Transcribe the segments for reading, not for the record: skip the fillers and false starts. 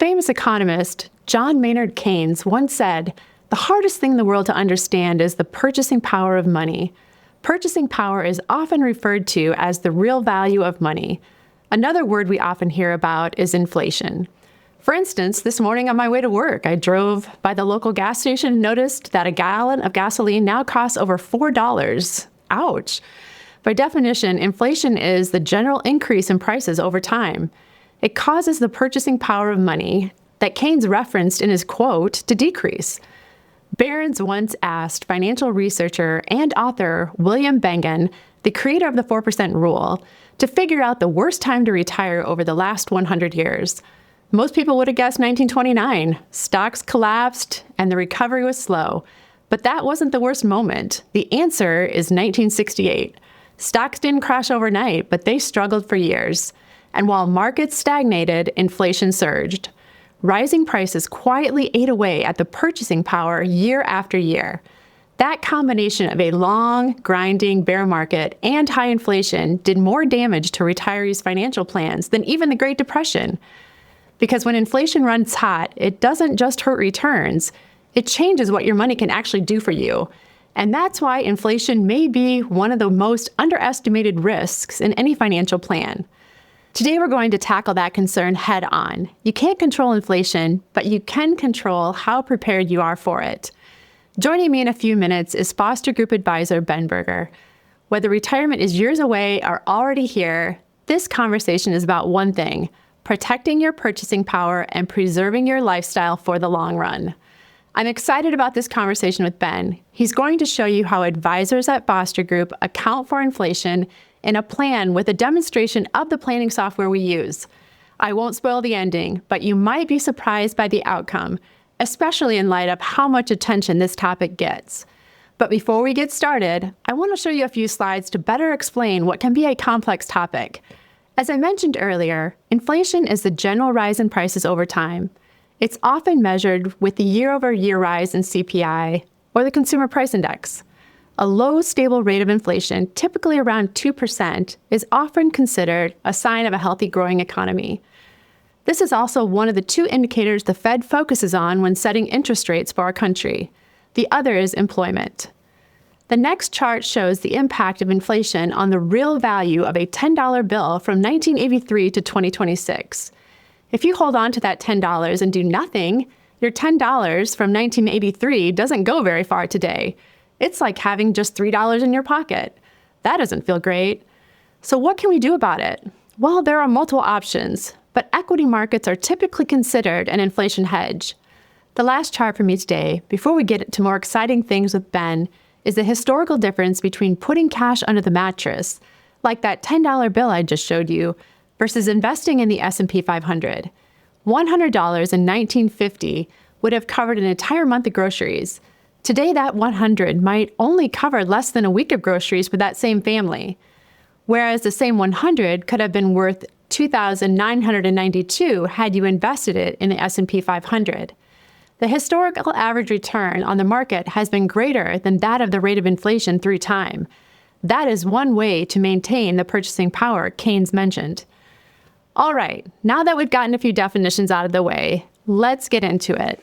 Famous economist John Maynard Keynes once said, "The hardest thing in the world to understand is the purchasing power of money. Purchasing power is often referred to as the real value of money." Another word we often hear about is inflation. For instance, this morning on my way to work, I drove by the local gas station and noticed that a gallon of gasoline now costs over $4. Ouch. By definition, inflation is the general increase in prices over time. It causes the purchasing power of money that Keynes referenced in his quote to decrease. Barron's once asked financial researcher and author William Bengen, the creator of the 4% rule, to figure out the worst time to retire over the last 100 years. Most people would have guessed 1929. Stocks collapsed and the recovery was slow. But that wasn't the worst moment. The answer is 1968. Stocks didn't crash overnight, but they struggled for years. And while markets stagnated, inflation surged. Rising prices quietly ate away at the purchasing power year after year. That combination of a long, grinding bear market and high inflation did more damage to retirees' financial plans than even the Great Depression. Because when inflation runs hot, it doesn't just hurt returns, it changes what your money can actually do for you. And that's why inflation may be one of the most underestimated risks in any financial plan. Today, we're going to tackle that concern head on. You can't control inflation, but you can control how prepared you are for it. Joining me in a few minutes is Foster Group advisor Ben Berger. Whether retirement is years away or already here, this conversation is about one thing: protecting your purchasing power and preserving your lifestyle for the long run. I'm excited about this conversation with Ben. He's going to show you how advisors at Foster Group account for inflation in a plan with a demonstration of the planning software we use. I won't spoil the ending, but you might be surprised by the outcome, especially in light of how much attention this topic gets. But before we get started, I want to show you a few slides to better explain what can be a complex topic. As I mentioned earlier, inflation is the general rise in prices over time. It's often measured with the year-over-year rise in CPI or the Consumer Price Index. A low, stable rate of inflation, typically around 2%, is often considered a sign of a healthy, growing economy. This is also one of the two indicators the Fed focuses on when setting interest rates for our country. The other is employment. The next chart shows the impact of inflation on the real value of a $10 bill from 1983 to 2026. If you hold on to that $10 and do nothing, your $10 from 1983 doesn't go very far today. It's like having just $3 in your pocket. That doesn't feel great. So what can we do about it? Well, there are multiple options, but equity markets are typically considered an inflation hedge. The last chart from each day, before we get to more exciting things with Ben, is the historical difference between putting cash under the mattress, like that $10 bill I just showed you, versus investing in the S&P 500. $100 in 1950 would have covered an entire month of groceries. Today, that 100 might only cover less than a week of groceries for that same family, whereas the same 100 could have been worth $2,992 had you invested it in the S&P 500. The historical average return on the market has been greater than that of the rate of inflation through time. That is one way to maintain the purchasing power Keynes mentioned. All right, now that we've gotten a few definitions out of the way, let's get into it.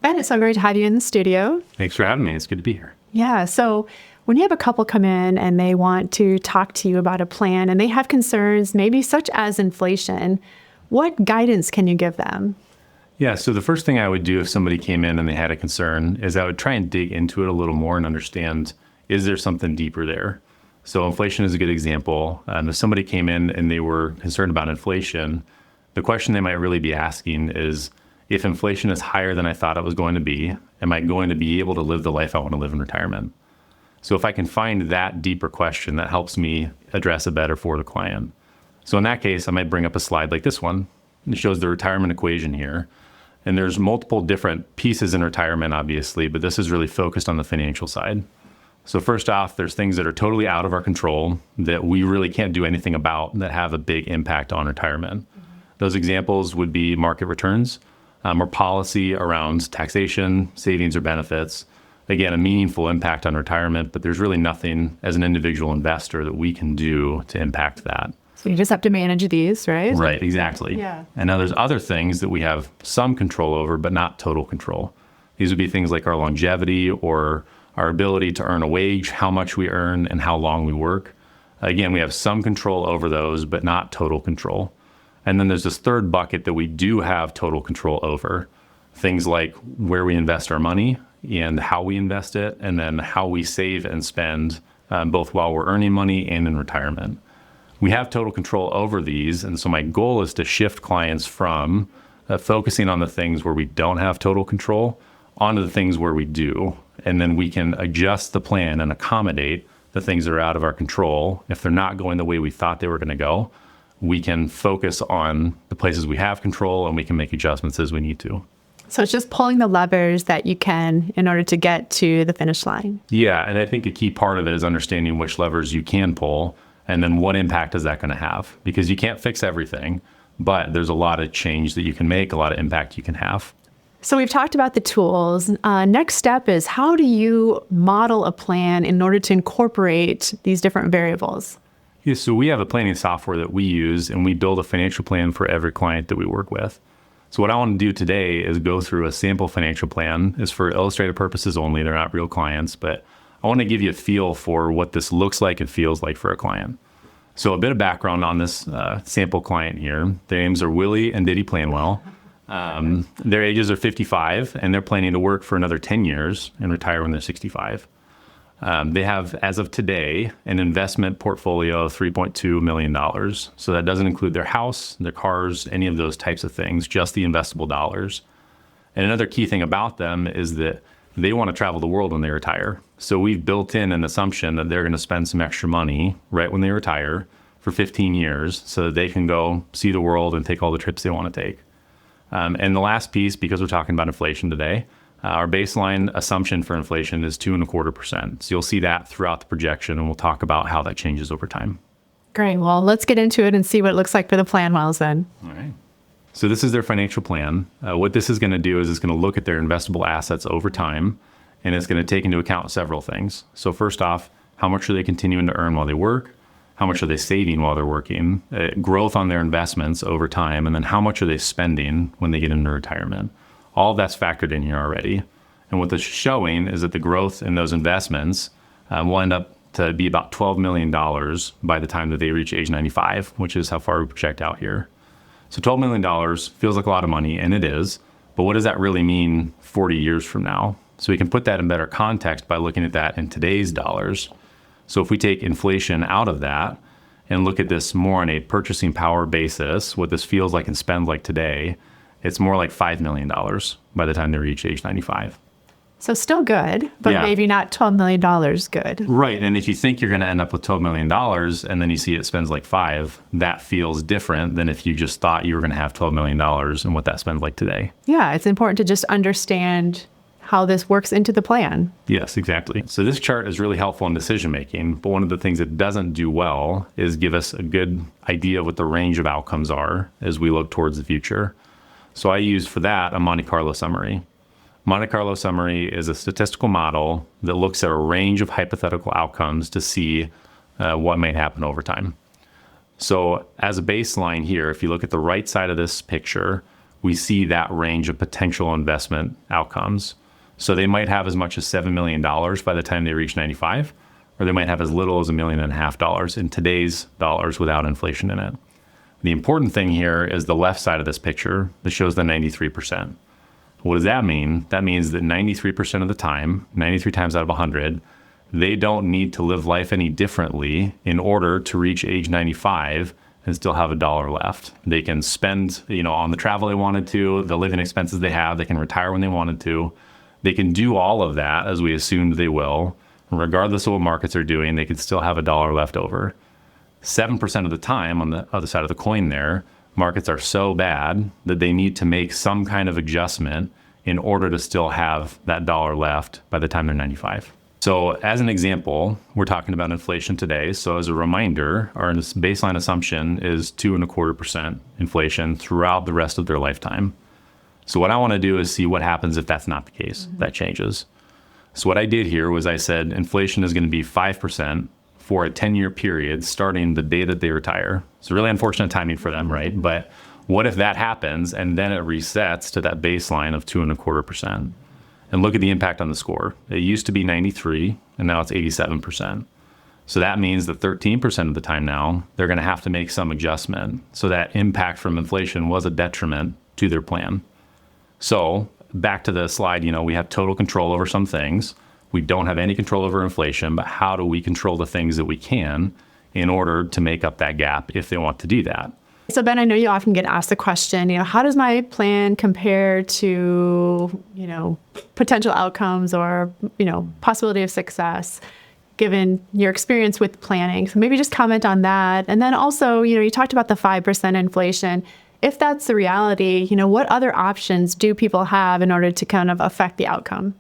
Ben, it's so great to have you in the studio. Thanks for having me. It's good to be here. Yeah, so when you have a couple come in and they want to talk to you about a plan and they have concerns, maybe such as inflation, what guidance can you give them? Yeah, so the first thing I would do if somebody came in and they had a concern is I would try and dig into it a little more and understand, is there something deeper there? So inflation is a good example. If somebody came in and they were concerned about inflation, the question they might really be asking is, if inflation is higher than I thought it was going to be, am I going to be able to live the life I want to live in retirement? So if I can find that deeper question, that helps me address it better for the client. So in that case, I might bring up a slide like this one. It shows the retirement equation here. And there's multiple different pieces in retirement, obviously, but this is really focused on the financial side. So first off, there's things that are totally out of our control that we really can't do anything about that have a big impact on retirement. Those examples would be market returns, or policy around taxation, savings, or benefits. Again, a meaningful impact on retirement, but there's really nothing as an individual investor that we can do to impact that. So you just have to manage these, right? Right, exactly. Yeah. And now there's other things that we have some control over, but not total control. These would be things like our longevity or our ability to earn a wage, how much we earn, and how long we work. Again, we have some control over those, but not total control. And then there's this third bucket that we do have total control over. Things like where we invest our money and how we invest it, and then how we save and spend, both while we're earning money and in retirement. We have total control over these, and so my goal is to shift clients from focusing on the things where we don't have total control onto the things where we do. And then we can adjust the plan and accommodate the things that are out of our control. If they're not going the way we thought they were going to go, we can focus on the places we have control, and we can make adjustments as we need to. So it's just pulling the levers that you can in order to get to the finish line. Yeah, and I think a key part of it is understanding which levers you can pull, and then what impact is that going to have? Because you can't fix everything, but there's a lot of change that you can make, a lot of impact you can have. So we've talked about the tools. Next step is, how do you model a plan in order to incorporate these different variables? Yeah, so we have a planning software that we use, and we build a financial plan for every client that we work with. So what I want to do today is go through a sample financial plan. It's for illustrative purposes only. They're not real clients, but I want to give you a feel for what this looks like and feels like for a client. So a bit of background on this sample client here. Their names are Willie and Diddy Planwell. Their ages are 55, and they're planning to work for another 10 years and retire when they're 65. They have, as of today, an investment portfolio of $3.2 million. So that doesn't include their house, their cars, any of those types of things, just the investable dollars. And another key thing about them is that they want to travel the world when they retire. So we've built in an assumption that they're going to spend some extra money right when they retire for 15 years so that they can go see the world and take all the trips they want to take. And the last piece, because we're talking about inflation today, our baseline assumption for inflation is 2.25%. So you'll see that throughout the projection, and we'll talk about how that changes over time. Great. Well, let's get into it and see what it looks like for the Planwells then. All right. So this is their financial plan. What this is going to do is it's going to look at their investable assets over time, and it's going to take into account several things. So first off, how much are they continuing to earn while they work? How much are they saving while they're working? Growth on their investments over time, and then how much are they spending when they get into retirement? All of that's factored in here already. And what this is showing is that the growth in those investments will end up to be about $12 million by the time that they reach age 95, which is how far we project out here. So $12 million feels like a lot of money, and it is, but what does that really mean 40 years from now? So we can put that in better context by looking at that in today's dollars. So if we take inflation out of that and look at this more on a purchasing power basis, what this feels like and spends like today, it's more like $5 million by the time they reach age 95. So still good, but maybe not $12 million good. Right. And if you think you're going to end up with $12 million and then you see it spends like $5, that feels different than if you just thought you were going to have $12 million and what that spends like today. Yeah, it's important to just understand how this works into the plan. Yes, exactly. So this chart is really helpful in decision making, but one of the things it doesn't do well is give us a good idea of what the range of outcomes are as we look towards the future. So I use for that a Monte Carlo summary. Monte Carlo summary is a statistical model that looks at a range of hypothetical outcomes to see what might happen over time. So as a baseline here, if you look at the right side of this picture, we see that range of potential investment outcomes. So they might have as much as $7 million by the time they reach 95, or they might have as little as $1.5 million in today's dollars without inflation in it. The important thing here is the left side of this picture that shows the 93%. What does that mean? That means that 93% of the time, 93 times out of 100, they don't need to live life any differently in order to reach age 95 and still have $1 left. They can spend, on the travel they wanted to, the living expenses they have, they can retire when they wanted to. They can do all of that as we assumed they will. Regardless of what markets are doing, they could still have $1 left over. 7% of the time, on the other side of the coin there, markets are so bad that they need to make some kind of adjustment in order to still have that dollar left by the time they're 95. So as an example, we're talking about inflation today. So as a reminder, our baseline assumption is 2.25% inflation throughout the rest of their lifetime. So what I want to do is see what happens if that's not the case, that changes. So what I did here was I said inflation is going to be 5% for a 10-year period starting the day that they retire. It's really unfortunate timing for them, right? But what if that happens and then it resets to that baseline of 2.25%? And look at the impact on the score. It used to be 93, and now it's 87%. So that means that 13% of the time now, they're going to have to make some adjustment. So that impact from inflation was a detriment to their plan. So back to the slide, we have total control over some things. We don't have any control over inflation, but how do we control the things that we can in order to make up that gap if they want to do that? So Ben, I know you often get asked the question, how does my plan compare to, potential outcomes or, possibility of success, given your experience with planning? So maybe just comment on that. And then also, you talked about the 5% inflation. If that's the reality, what other options do people have in order to kind of affect the outcome?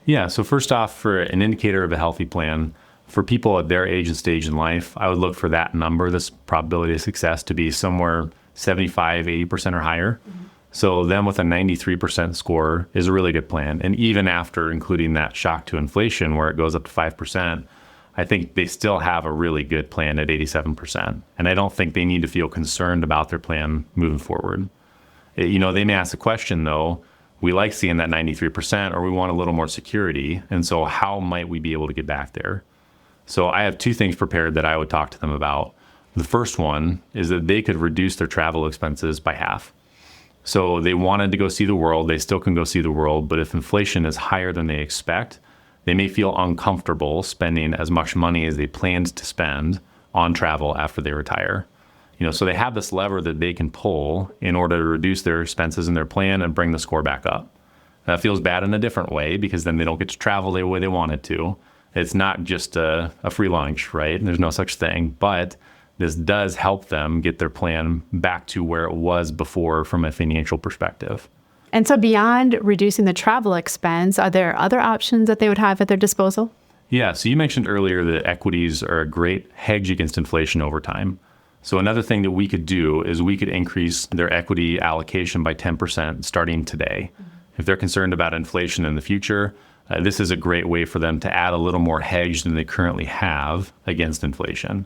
Yeah, so first off, for an indicator of a healthy plan, for people at their age and stage in life, I would look for that number, this probability of success, to be somewhere 75, 80% or higher. Mm-hmm. So them with a 93% score is a really good plan. And even after including that shock to inflation where it goes up to 5%, I think they still have a really good plan at 87%. And I don't think they need to feel concerned about their plan moving forward. They may ask the question, though, we like seeing that 93%, or we want a little more security. And so how might we be able to get back there? So I have two things prepared that I would talk to them about. The first one is that they could reduce their travel expenses by half. So they wanted to go see the world. They still can go see the world. But if inflation is higher than they expect, they may feel uncomfortable spending as much money as they planned to spend on travel after they retire. So they have this lever that they can pull in order to reduce their expenses in their plan and bring the score back up. That feels bad in a different way because then they don't get to travel the way they wanted to. It's not just a free lunch, right? There's no such thing. But this does help them get their plan back to where it was before from a financial perspective. And so beyond reducing the travel expense, are there other options that they would have at their disposal? Yeah, so you mentioned earlier that equities are a great hedge against inflation over time. So another thing that we could do is we could increase their equity allocation by 10% starting today. Mm-hmm. If they're concerned about inflation in the future, this is a great way for them to add a little more hedge than they currently have against inflation.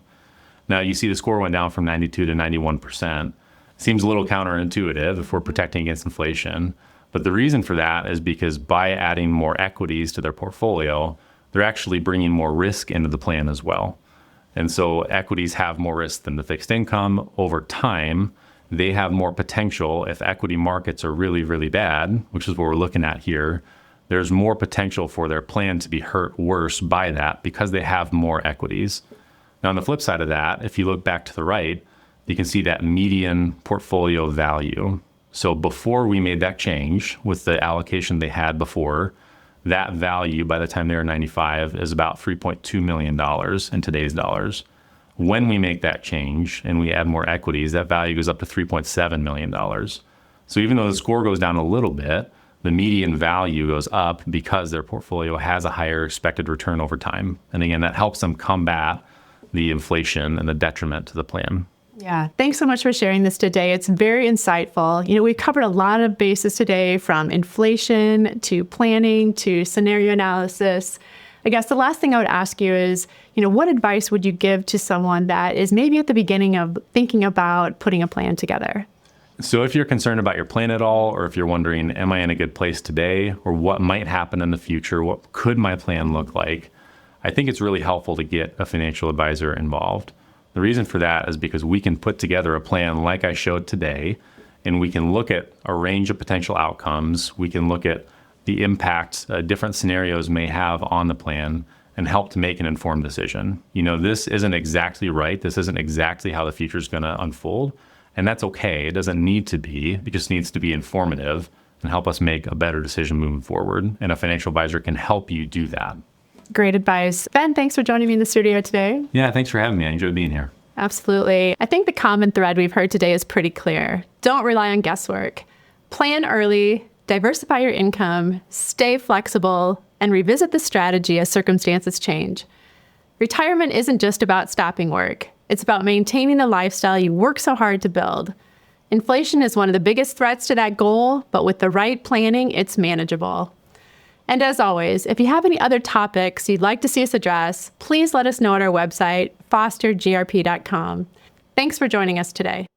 Now, you see the score went down from 92 to 91%. Seems a little counterintuitive if we're protecting against inflation. But the reason for that is because by adding more equities to their portfolio, they're actually bringing more risk into the plan as well. And so equities have more risk than the fixed income. Over time, they have more potential. If equity markets are really, really bad, which is what we're looking at here, there's more potential for their plan to be hurt worse by that because they have more equities. Now, on the flip side of that, if you look back to the right, you can see that median portfolio value. So before we made that change with the allocation they had before, that value by the time they were 95 is about $3.2 million in today's dollars. When we make that change and we add more equities, that value goes up to $3.7 million. So even though the score goes down a little bit, the median value goes up because their portfolio has a higher expected return over time. And again, that helps them combat the inflation and the detriment to the plan. Yeah, thanks so much for sharing this today. It's very insightful. We've covered a lot of bases today, from inflation to planning to scenario analysis. I guess the last thing I would ask you is, what advice would you give to someone that is maybe at the beginning of thinking about putting a plan together? So if you're concerned about your plan at all, or if you're wondering, am I in a good place today, or what might happen in the future, what could my plan look like? I think it's really helpful to get a financial advisor involved. The reason for that is because we can put together a plan like I showed today, and we can look at a range of potential outcomes. We can look at the impact different scenarios may have on the plan and help to make an informed decision. This isn't exactly right. This isn't exactly how the future is going to unfold. And that's okay. It doesn't need to be. It just needs to be informative and help us make a better decision moving forward. And a financial advisor can help you do that. Great advice. Ben, thanks for joining me in the studio today. Yeah, thanks for having me. I enjoyed being here. Absolutely. I think the common thread we've heard today is pretty clear. Don't rely on guesswork. Plan early, diversify your income, stay flexible, and revisit the strategy as circumstances change. Retirement isn't just about stopping work. It's about maintaining the lifestyle you work so hard to build. Inflation is one of the biggest threats to that goal, but with the right planning, it's manageable. And as always, if you have any other topics you'd like to see us address, please let us know at our website, fostergrp.com. Thanks for joining us today.